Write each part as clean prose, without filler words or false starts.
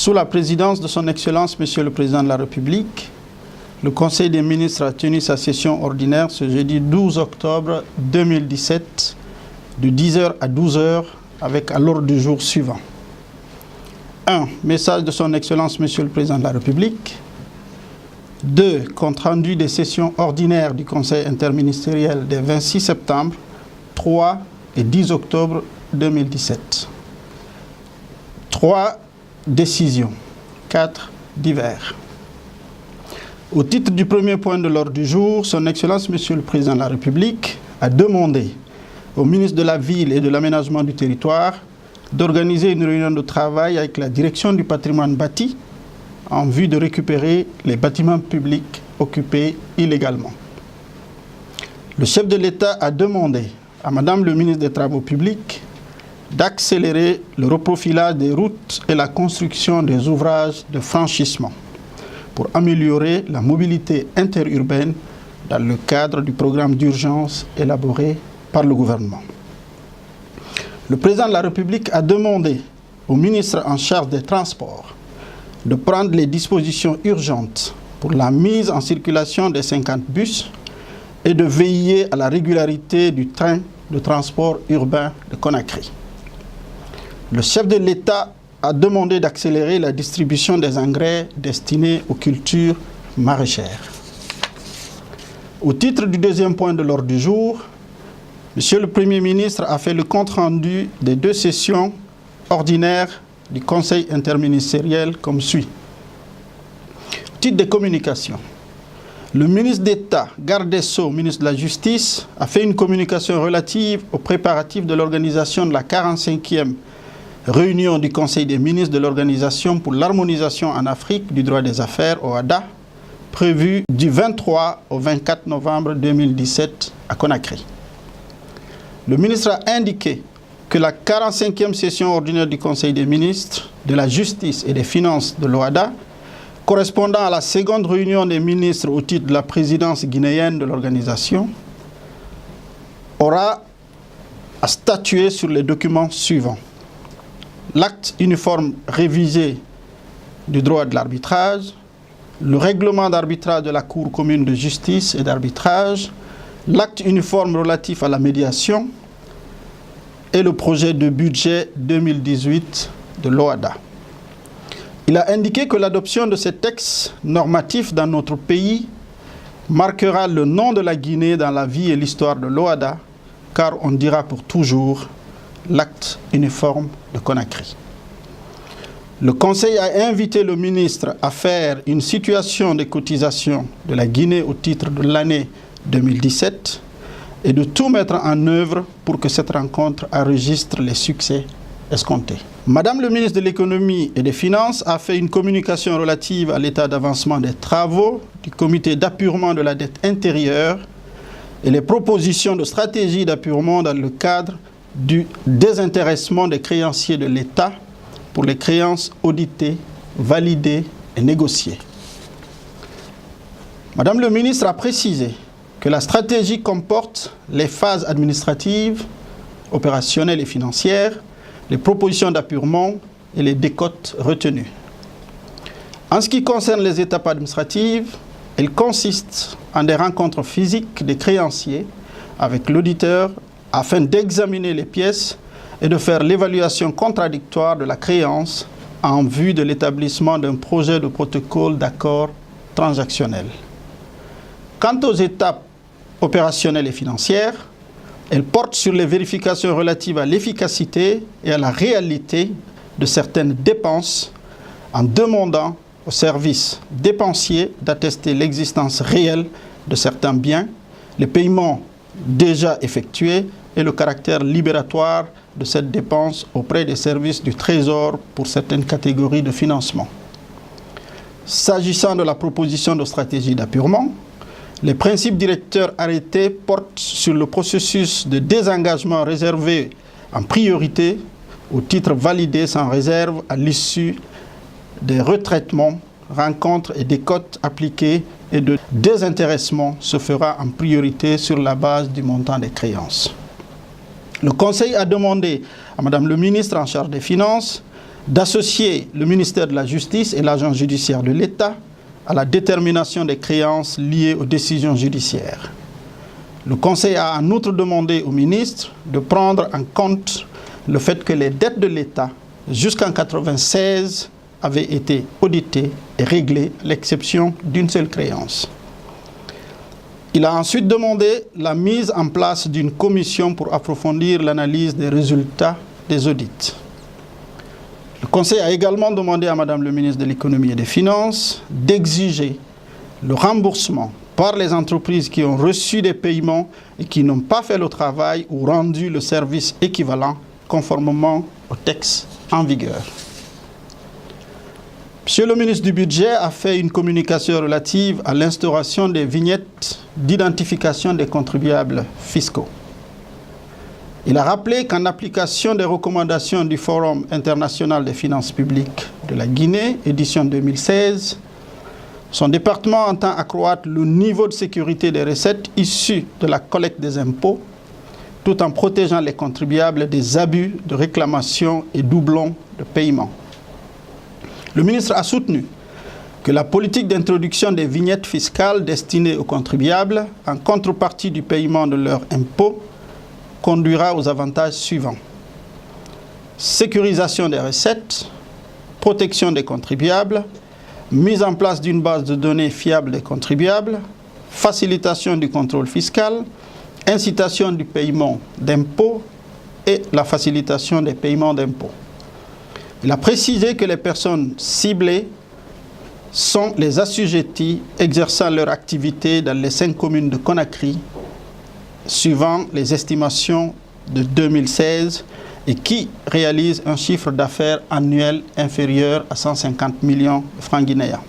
Sous la présidence de son Excellence, Monsieur le Président de la République, le Conseil des ministres a tenu sa session ordinaire ce jeudi 12 octobre 2017 de 10h à 12h avec à l'ordre du jour suivant. 1. Message de son Excellence, Monsieur le Président de la République. 2. Compte rendu des sessions ordinaires du Conseil interministériel des 26 septembre, 3 et 10 octobre 2017. 3. Décisions. 4. Divers. Au titre du premier point de l'ordre du jour, son Excellence, Monsieur le Président de la République, a demandé au ministre de la Ville et de l'Aménagement du Territoire d'organiser une réunion de travail avec la direction du patrimoine bâti en vue de récupérer les bâtiments publics occupés illégalement. Le chef de l'État a demandé à Madame le ministre des Travaux publics d'accélérer le reprofilage des routes et la construction des ouvrages de franchissement pour améliorer la mobilité interurbaine dans le cadre du programme d'urgence élaboré par le gouvernement. Le président de la République a demandé au ministre en charge des Transports de prendre les dispositions urgentes pour la mise en circulation des 50 bus et de veiller à la régularité du train de transport urbain de Conakry. Le chef de l'État a demandé d'accélérer la distribution des engrais destinés aux cultures maraîchères. Au titre du deuxième point de l'ordre du jour, Monsieur le Premier ministre a fait le compte-rendu des 2 sessions ordinaires du Conseil interministériel comme suit. Titre de communication. Le ministre d'État, garde des Sceaux, ministre de la Justice, a fait une communication relative aux préparatifs de l'organisation de la 45e réunion du Conseil des ministres de l'Organisation pour l'harmonisation en Afrique du droit des affaires, OHADA, prévue du 23 au 24 novembre 2017 à Conakry. Le ministre a indiqué que la 45e session ordinaire du Conseil des ministres de la Justice et des Finances de l'OHADA, correspondant à la seconde réunion des ministres au titre de la présidence guinéenne de l'organisation, aura à statuer sur les documents suivants. L'acte uniforme révisé du droit de l'arbitrage, le règlement d'arbitrage de la Cour commune de justice et d'arbitrage, l'acte uniforme relatif à la médiation et le projet de budget 2018 de l'OHADA. Il a indiqué que l'adoption de ces textes normatifs dans notre pays marquera le nom de la Guinée dans la vie et l'histoire de l'OHADA, car on dira pour toujours l'acte uniforme de Conakry. Le Conseil a invité le ministre à faire une situation des cotisations de la Guinée au titre de l'année 2017 et de tout mettre en œuvre pour que cette rencontre enregistre les succès escomptés. Madame le ministre de l'Économie et des Finances a fait une communication relative à l'état d'avancement des travaux du comité d'appurement de la dette intérieure et les propositions de stratégie d'appurement dans le cadre du désintéressement des créanciers de l'État pour les créances auditées, validées et négociées. Madame le ministre a précisé que la stratégie comporte les phases administratives, opérationnelles et financières, les propositions d'appurement et les décotes retenues. En ce qui concerne les étapes administratives, elles consistent en des rencontres physiques des créanciers avec l'auditeur afin d'examiner les pièces et de faire l'évaluation contradictoire de la créance en vue de l'établissement d'un projet de protocole d'accord transactionnel. Quant aux étapes opérationnelles et financières, elles portent sur les vérifications relatives à l'efficacité et à la réalité de certaines dépenses en demandant aux services dépensiers d'attester l'existence réelle de certains biens, les paiements déjà effectués et le caractère libératoire de cette dépense auprès des services du Trésor pour certaines catégories de financement. S'agissant de la proposition de stratégie d'appurement, les principes directeurs arrêtés portent sur le processus de désengagement réservé en priorité au titre validé sans réserve à l'issue des retraitements, rencontres et décotes appliquées et de désintéressement se fera en priorité sur la base du montant des créances. Le Conseil a demandé à Madame le ministre en charge des Finances d'associer le ministère de la Justice et l'agent judiciaire de l'État à la détermination des créances liées aux décisions judiciaires. Le Conseil a en outre demandé au ministre de prendre en compte le fait que les dettes de l'État jusqu'en 1996 avaient été auditées et réglées à l'exception d'une seule créance. Il a ensuite demandé la mise en place d'une commission pour approfondir l'analyse des résultats des audits. Le Conseil a également demandé à Madame le ministre de l'Économie et des Finances d'exiger le remboursement par les entreprises qui ont reçu des paiements et qui n'ont pas fait le travail ou rendu le service équivalent conformément au texte en vigueur. Monsieur le ministre du Budget a fait une communication relative à l'instauration des vignettes d'identification des contribuables fiscaux. Il a rappelé qu'en application des recommandations du Forum international des finances publiques de la Guinée, édition 2016, son département entend accroître le niveau de sécurité des recettes issues de la collecte des impôts, tout en protégeant les contribuables des abus de réclamation et doublons de paiement. Le ministre a soutenu que la politique d'introduction des vignettes fiscales destinées aux contribuables en contrepartie du paiement de leurs impôts conduira aux avantages suivants: sécurisation des recettes, protection des contribuables, mise en place d'une base de données fiable des contribuables, facilitation du contrôle fiscal, incitation du paiement d'impôts et la facilitation des paiements d'impôts. Il a précisé que les personnes ciblées sont les assujettis exerçant leur activité dans les 5 communes de Conakry, suivant les estimations de 2016 et qui réalisent un chiffre d'affaires annuel inférieur à 150 millions de francs guinéens.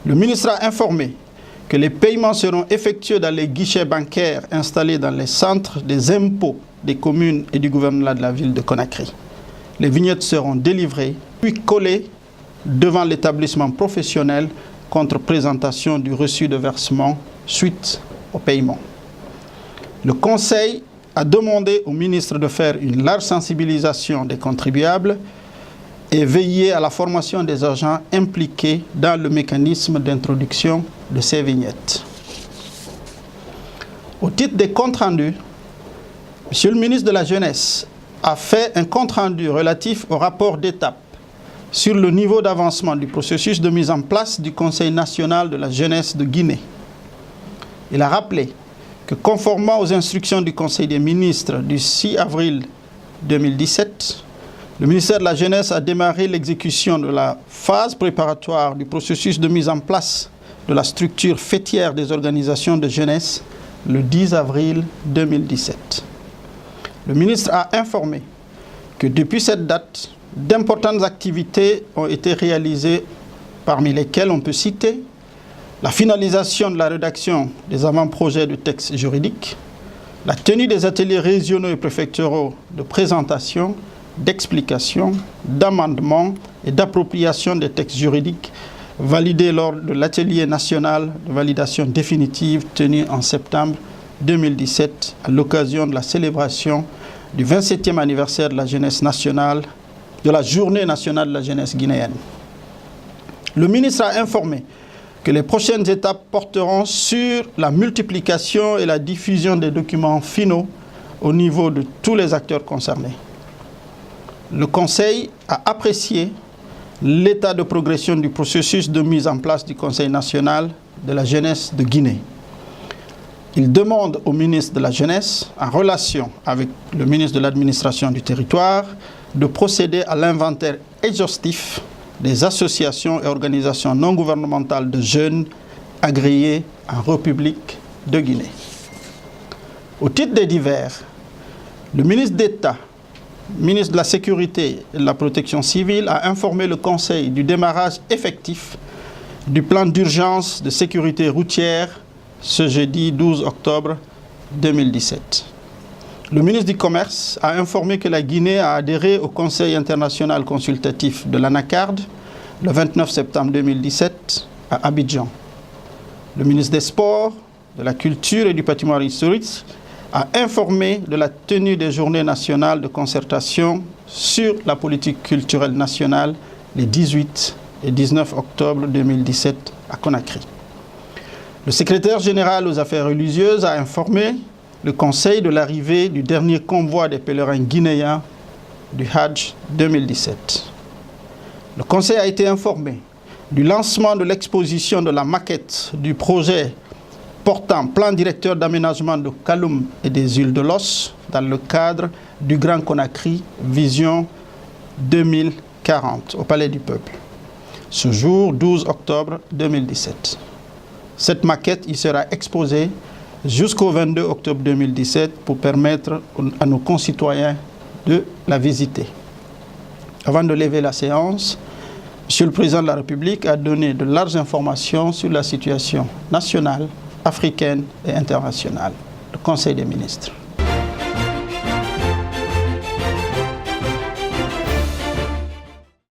Le ministre a informé que les paiements seront effectués dans les guichets bancaires installés dans les centres des impôts des communes et du gouvernement de la ville de Conakry. Les vignettes seront délivrées puis collées devant l'établissement professionnel contre présentation du reçu de versement suite au paiement. Le Conseil a demandé au ministre de faire une large sensibilisation des contribuables et veiller à la formation des agents impliqués dans le mécanisme d'introduction de ces vignettes. Au titre des comptes rendus, Monsieur le ministre de la Jeunesse a fait un compte-rendu relatif au rapport d'étape sur le niveau d'avancement du processus de mise en place du Conseil national de la jeunesse de Guinée. Il a rappelé que conformément aux instructions du Conseil des ministres du 6 avril 2017, le ministère de la Jeunesse a démarré l'exécution de la phase préparatoire du processus de mise en place de la structure fêtière des organisations de jeunesse le 10 avril 2017. Le ministre a informé que depuis cette date, d'importantes activités ont été réalisées, parmi lesquelles on peut citer la finalisation de la rédaction des avant-projets de textes juridiques, la tenue des ateliers régionaux et préfectoraux de présentation, d'explication, d'amendement et d'appropriation des textes juridiques validés lors de l'atelier national de validation définitive tenu en septembre 2017 à l'occasion de la célébration du 27e anniversaire de la jeunesse nationale, de la Journée nationale de la jeunesse guinéenne. Le ministre a informé que les prochaines étapes porteront sur la multiplication et la diffusion des documents finaux au niveau de tous les acteurs concernés. Le Conseil a apprécié l'état de progression du processus de mise en place du Conseil national de la jeunesse de Guinée. Il demande au ministre de la Jeunesse, en relation avec le ministre de l'Administration du Territoire, de procéder à l'inventaire exhaustif des associations et organisations non gouvernementales de jeunes agréées en République de Guinée. Au titre des divers, le ministre d'État, ministre de la Sécurité et de la Protection civile, a informé le Conseil du démarrage effectif du plan d'urgence de sécurité routière ce jeudi 12 octobre 2017. Le ministre du Commerce a informé que la Guinée a adhéré au Conseil international consultatif de l'Anacarde le 29 septembre 2017 à Abidjan. Le ministre des Sports, de la Culture et du Patrimoine historique a informé de la tenue des journées nationales de concertation sur la politique culturelle nationale les 18 et 19 octobre 2017 à Conakry. Le secrétaire général aux affaires religieuses a informé le Conseil de l'arrivée du dernier convoi des pèlerins guinéens du Hajj 2017. Le Conseil a été informé du lancement de l'exposition de la maquette du projet portant plan directeur d'aménagement de Kaloum et des îles de Los dans le cadre du Grand Conakry Vision 2040 au Palais du Peuple, ce jour 12 octobre 2017. Cette maquette y sera exposée jusqu'au 22 octobre 2017 pour permettre à nos concitoyens de la visiter. Avant de lever la séance, M. le Président de la République a donné de larges informations sur la situation nationale, africaine et internationale. Le Conseil des ministres.